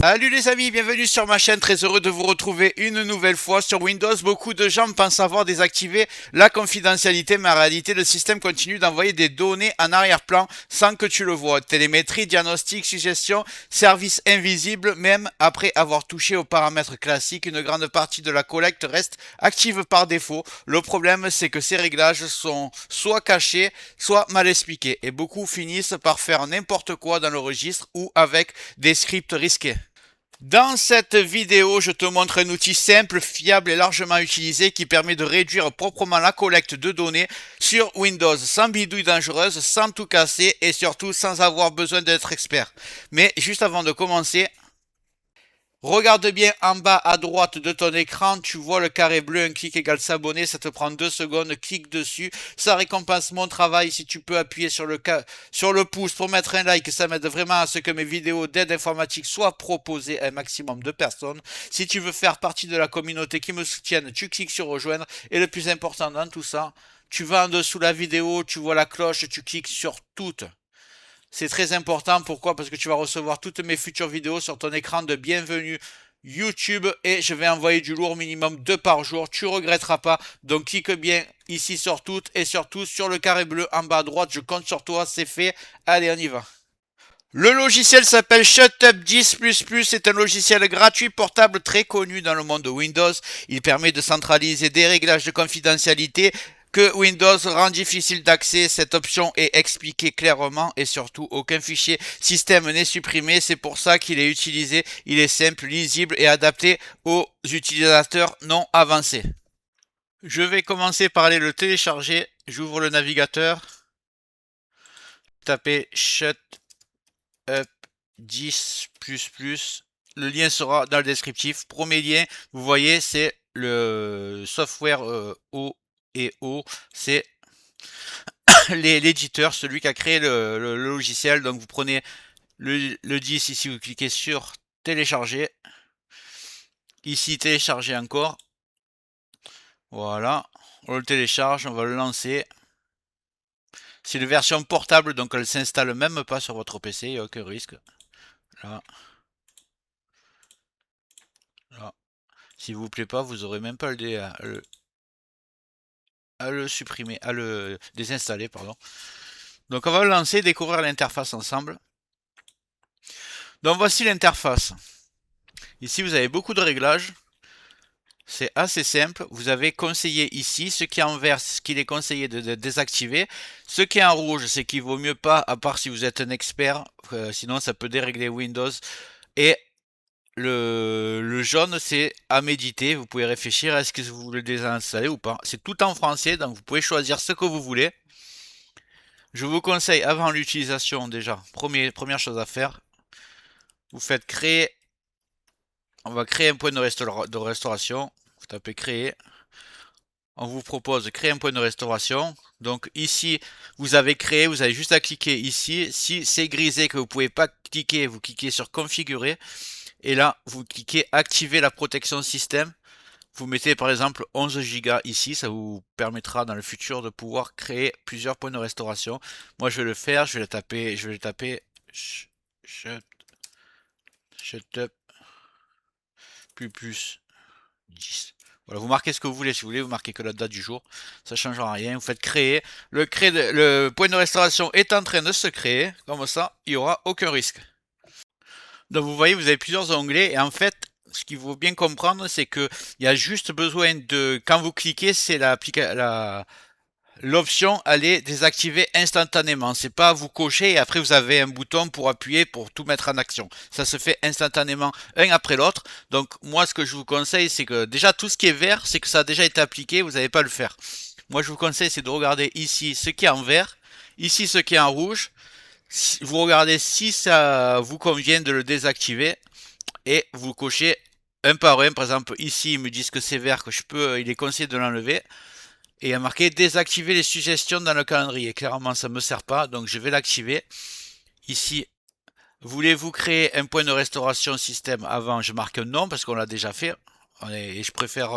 Salut les amis, bienvenue sur ma chaîne, très heureux de vous retrouver une nouvelle fois sur Windows. Beaucoup de gens pensent avoir désactivé la confidentialité, mais en réalité le système continue d'envoyer des données en arrière-plan sans que tu le vois. Télémétrie, diagnostic, suggestion, service invisible, même après avoir touché aux paramètres classiques, une grande partie de la collecte reste active par défaut. Le problème c'est que ces réglages sont soit cachés, soit mal expliqués, et beaucoup finissent par faire n'importe quoi dans le registre ou avec des scripts risqués. Dans cette vidéo, je te montre un outil simple, fiable et largement utilisé qui permet de réduire proprement la collecte de données sur Windows sans bidouille dangereuse, sans tout casser et surtout sans avoir besoin d'être expert. Mais juste avant de commencer, regarde bien en bas à droite de ton écran, tu vois le carré bleu, un clic égale s'abonner, ça te prend 2 secondes, clique dessus, ça récompense mon travail. Si tu peux appuyer sur le pouce pour mettre un like, ça m'aide vraiment à ce que mes vidéos d'aide informatique soient proposées à un maximum de personnes. Si tu veux faire partie de la communauté qui me soutienne, tu cliques sur rejoindre, et le plus important dans tout ça, tu vas en dessous de la vidéo, tu vois la cloche, tu cliques sur toutes. C'est très important, pourquoi? Parce que tu vas recevoir toutes mes futures vidéos sur ton écran de bienvenue YouTube et je vais envoyer du lourd, minimum 2 par jour, tu regretteras pas. Donc clique bien ici sur toutes et surtout sur le carré bleu en bas à droite, je compte sur toi, c'est fait. Allez, on y va. Le logiciel s'appelle ShutUp 10++, c'est un logiciel gratuit portable très connu dans le monde de Windows. Il permet de centraliser des réglages de confidentialité que Windows rend difficile d'accès. Cette option est expliquée clairement et surtout aucun fichier système n'est supprimé. C'est pour ça qu'il est utilisé. Il est simple, lisible et adapté aux utilisateurs non avancés. Je vais commencer par aller le télécharger. J'ouvre le navigateur. Tapez ShutUp 10++. Le lien sera dans le descriptif. Premier lien, vous voyez, c'est le software O&O. C'est l'éditeur, celui qui a créé le logiciel. Donc vous prenez le 10 ici, vous cliquez sur télécharger. Ici, télécharger encore. Voilà, on le télécharge, on va le lancer. C'est une version portable, donc elle s'installe même pas sur votre PC, il n'y a aucun risque. Là. Là. S'il vous plaît pas, vous aurez même pas à le supprimer, à le désinstaller, pardon. Donc on va le lancer, découvrir l'interface ensemble. Donc voici l'interface. Ici vous avez beaucoup de réglages. C'est assez simple. Vous avez conseillé ici, ce qui est en vert, c'est ce qu'il est conseillé de désactiver. Ce qui est en rouge, c'est qu'il vaut mieux pas, à part si vous êtes un expert, sinon ça peut dérégler Windows. Et le jaune, c'est à méditer. Vous pouvez réfléchir, est-ce que vous voulez le désinstaller ou pas. C'est tout en français, donc vous pouvez choisir ce que vous voulez. Je vous conseille, avant l'utilisation déjà, première chose à faire, vous faites créer. On va créer un point de restauration. Vous tapez créer. On vous propose de créer un point de restauration. Donc ici, vous avez créé, vous avez juste à cliquer ici. Si c'est grisé que vous ne pouvez pas cliquer, vous cliquez sur configurer. Et là, vous cliquez activer la protection système. Vous mettez par exemple 11 Go ici, ça vous permettra dans le futur de pouvoir créer plusieurs points de restauration. Moi je vais le faire, je vais le taper ShutUp plus 10. Voilà, vous marquez ce que vous voulez, si vous voulez, vous marquez que la date du jour, ça ne changera rien, vous faites créer. Le point de restauration est en train de se créer, comme ça, il n'y aura aucun risque. Donc vous voyez, vous avez plusieurs onglets et en fait, ce qu'il faut bien comprendre, c'est que il y a juste besoin de, quand vous cliquez, c'est l'option aller désactiver instantanément. C'est pas vous cocher et après vous avez un bouton pour appuyer pour tout mettre en action. Ça se fait instantanément, un après l'autre. Donc moi, ce que je vous conseille, c'est que déjà tout ce qui est vert, c'est que ça a déjà été appliqué, vous n'avez pas à le faire. Moi, je vous conseille, c'est de regarder ici ce qui est en vert, ici ce qui est en rouge. Vous regardez si ça vous convient de le désactiver et vous cochez un par un. Par exemple, ici, ils me disent que c'est vert, que il est conseillé de l'enlever. Et il y a marqué désactiver les suggestions dans le calendrier. Clairement, ça ne me sert pas, donc je vais l'activer. Ici, voulez-vous créer un point de restauration système avant? Je marque non parce qu'on l'a déjà fait. Et je préfère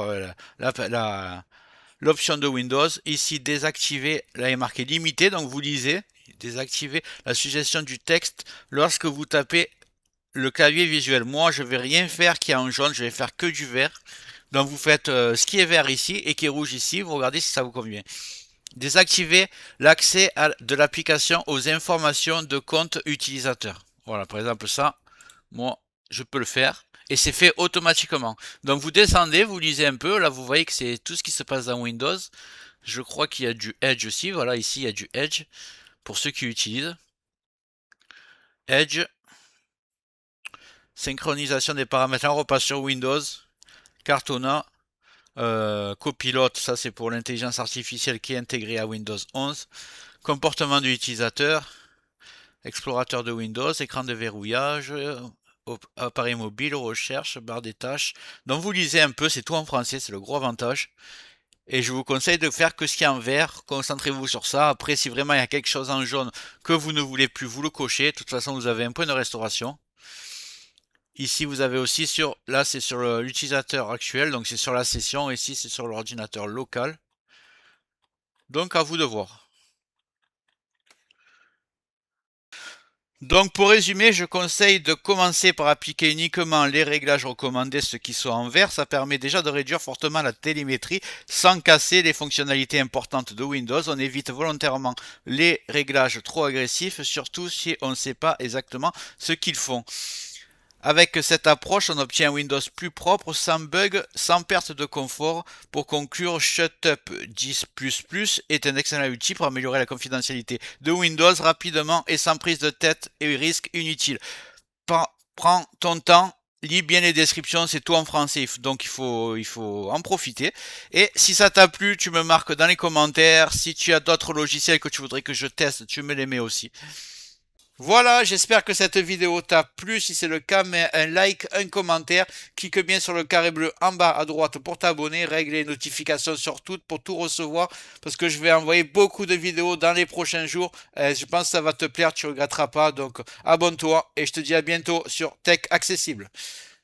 l'option de Windows. Ici, désactiver, là il est marqué limité, donc vous lisez, désactiver la suggestion du texte lorsque vous tapez le clavier visuel. Moi, je vais rien faire qui est en jaune, je vais faire que du vert. Donc vous faites ce qui est vert ici et qui est rouge ici, vous regardez si ça vous convient. Désactiver l'accès de l'application aux informations de compte utilisateur. Voilà, par exemple ça, moi, je peux le faire. Et c'est fait automatiquement. Donc vous descendez, vous lisez un peu. Là, vous voyez que c'est tout ce qui se passe dans Windows. Je crois qu'il y a du Edge aussi. Voilà, ici, il y a du Edge. Pour ceux qui utilisent. Edge. Synchronisation des paramètres. Là, on repasse sur Windows. Cartona. Copilote, ça c'est pour l'intelligence artificielle qui est intégrée à Windows 11. Comportement de l'utilisateur. Explorateur de Windows. Écran de verrouillage. Appareil mobile, recherche, barre des tâches. Donc vous lisez un peu, c'est tout en français, c'est le gros avantage. Et je vous conseille de faire que ce qui est en vert, concentrez-vous sur ça. Après, si vraiment il y a quelque chose en jaune que vous ne voulez plus, vous le cochez. De toute façon, vous avez un point de restauration. Ici, vous avez aussi là c'est sur l'utilisateur actuel, donc c'est sur la session. Ici, c'est sur l'ordinateur local. Donc à vous de voir. Donc pour résumer, je conseille de commencer par appliquer uniquement les réglages recommandés, ceux qui sont en vert. Ça permet déjà de réduire fortement la télémétrie sans casser les fonctionnalités importantes de Windows. On évite volontairement les réglages trop agressifs, surtout si on ne sait pas exactement ce qu'ils font. Avec cette approche, on obtient un Windows plus propre, sans bug, sans perte de confort. Pour conclure, Shutup 10++ est un excellent outil pour améliorer la confidentialité de Windows rapidement et sans prise de tête et risque inutile. Prends ton temps, lis bien les descriptions, c'est tout en français, donc il faut en profiter. Et si ça t'a plu, tu me marques dans les commentaires. Si tu as d'autres logiciels que tu voudrais que je teste, tu me les mets aussi. Voilà, j'espère que cette vidéo t'a plu. Si c'est le cas, mets un like, un commentaire. Clique bien sur le carré bleu en bas à droite pour t'abonner. Règle les notifications sur toutes pour tout recevoir. Parce que je vais envoyer beaucoup de vidéos dans les prochains jours. Je pense que ça va te plaire, tu ne regretteras pas. Donc abonne-toi et je te dis à bientôt sur Tech Accessible.